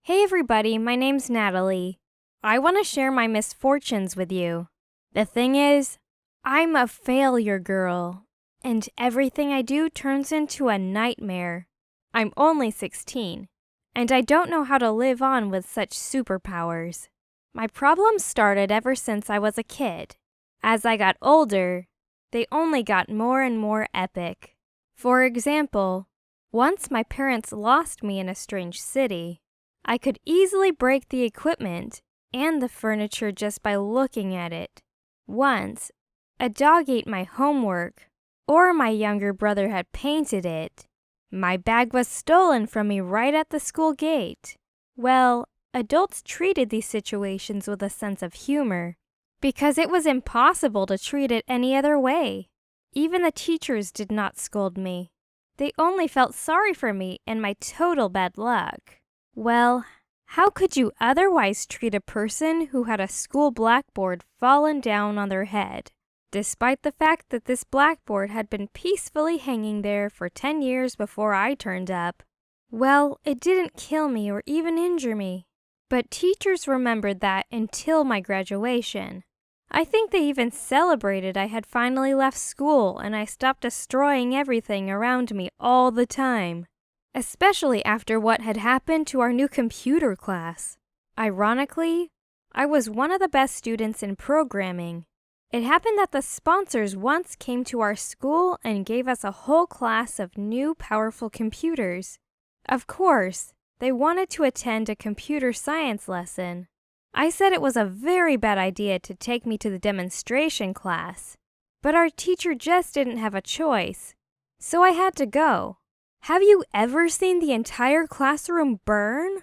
Hey everybody, my name's Natalie. I want to share my misfortunes with you. The thing is, I'm a failure girl, and everything I do turns into a nightmare. I'm only 16, and I don't know how to live on with such superpowers. My problems started ever since I was a kid. As I got older, they only got more and more epic. For example, once my parents lost me in a strange city. I could easily break the equipment and the furniture just by looking at it. Once, a dog ate my homework, or my younger brother had painted it. My bag was stolen from me right at the school gate. Well, adults treated these situations with a sense of humor, because it was impossible to treat it any other way. Even the teachers did not scold me. They only felt sorry for me and my total bad luck. Well, how could you otherwise treat a person who had a school blackboard fallen down on their head, despite the fact that this blackboard had been peacefully hanging there for 10 years before I turned up? Well, it didn't kill me or even injure me, but teachers remembered that until my graduation. I think they even celebrated I had finally left school and I stopped destroying everything around me all the time. Especially after what had happened to our new computer class. Ironically, I was one of the best students in programming. It happened that the sponsors once came to our school and gave us a whole class of new powerful computers. Of course, they wanted to attend a computer science lesson. I said it was a very bad idea to take me to the demonstration class, but our teacher just didn't have a choice, so I had to go. Have you ever seen the entire classroom burn?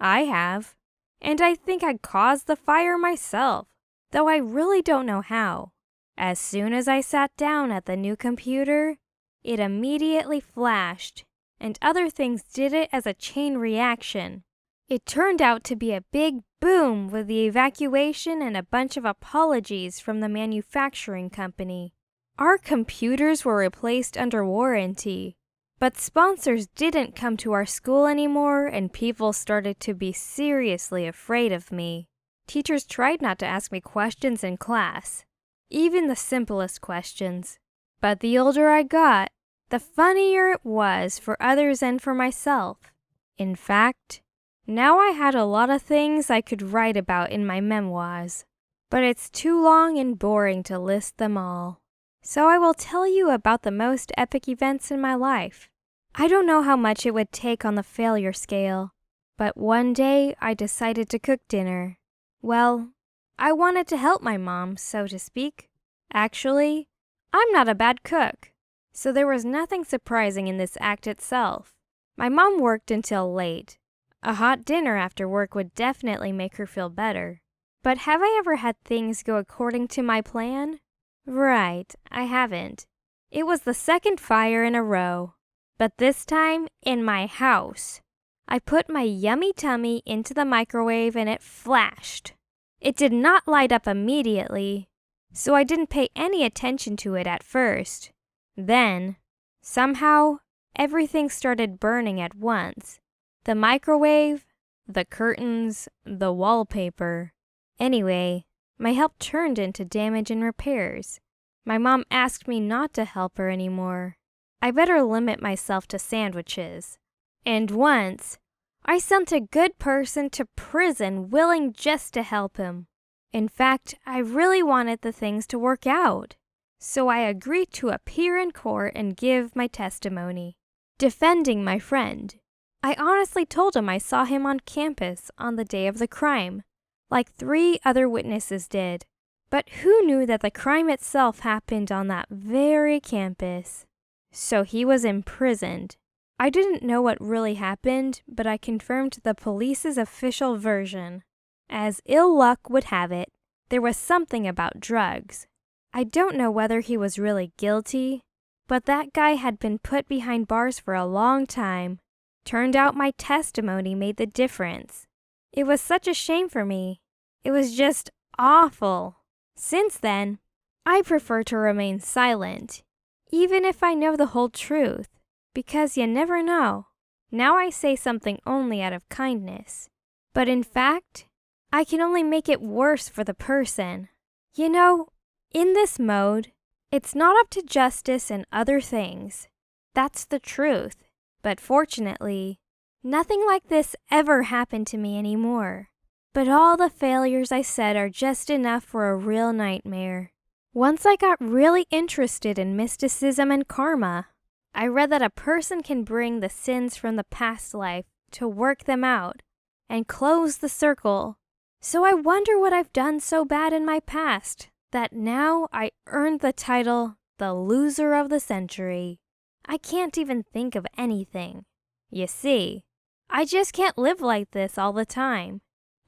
I have. And I think I caused the fire myself, though I really don't know how. As soon as I sat down at the new computer, it immediately flashed, and other things did it as a chain reaction. It turned out to be a big boom with the evacuation and a bunch of apologies from the manufacturing company. Our computers were replaced under warranty. But sponsors didn't come to our school anymore and people started to be seriously afraid of me. Teachers tried not to ask me questions in class, even the simplest questions. But the older I got, the funnier it was for others and for myself. In fact, now I had a lot of things I could write about in my memoirs, but it's too long and boring to list them all. So I will tell you about the most epic events in my life. I don't know how much it would take on the failure scale, but one day I decided to cook dinner. Well, I wanted to help my mom, so to speak. Actually, I'm not a bad cook, so there was nothing surprising in this act itself. My mom worked until late. A hot dinner after work would definitely make her feel better. But have I ever had things go according to my plan? Right, I haven't. It was the second fire in a row, but this time in my house. I put my yummy tummy into the microwave and it flashed. It did not light up immediately, so I didn't pay any attention to it at first. Then, somehow, everything started burning at once. The microwave, the curtains, the wallpaper. Anyway, my help turned into damage and repairs. My mom asked me not to help her anymore. I better limit myself to sandwiches. And once, I sent a good person to prison willing just to help him. In fact, I really wanted the things to work out. So I agreed to appear in court and give my testimony, defending my friend. I honestly told him I saw him on campus on the day of the crime, like 3 other witnesses did. But who knew that the crime itself happened on that very campus? So he was imprisoned. I didn't know what really happened, but I confirmed the police's official version. As ill luck would have it, there was something about drugs. I don't know whether he was really guilty, but that guy had been put behind bars for a long time. Turned out my testimony made the difference. It was such a shame for me. It was just awful. Since then, I prefer to remain silent, even if I know the whole truth, because you never know. Now I say something only out of kindness. But in fact, I can only make it worse for the person. You know, in this mode, it's not up to justice and other things. That's the truth. But fortunately, nothing like this ever happened to me anymore. But all the failures I said are just enough for a real nightmare. Once I got really interested in mysticism and karma. I read that a person can bring the sins from the past life to work them out and close the circle. So I wonder what I've done so bad in my past that now I earned the title the loser of the century. I can't even think of anything. You see, I just can't live like this all the time.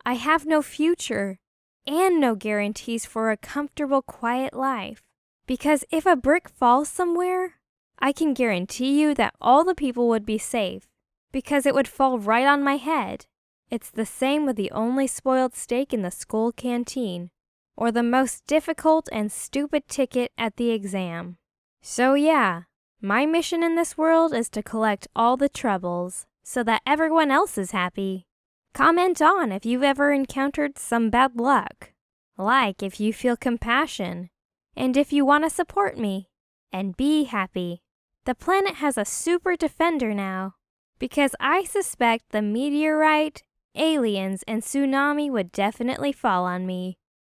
I have no future and no guarantees for a comfortable, quiet life. Because if a brick falls somewhere, I can guarantee you that all the people would be safe because it would fall right on my head. It's the same with the only spoiled steak in the school canteen or the most difficult and stupid ticket at the exam. So yeah, my mission in this world is to collect all the troubles so that everyone else is happy. Comment on if you've ever encountered some bad luck. Like if you feel compassion. And if you want to support me. And be happy. The planet has a super defender now. Because I suspect the meteorite, aliens, and tsunami would definitely fall on me.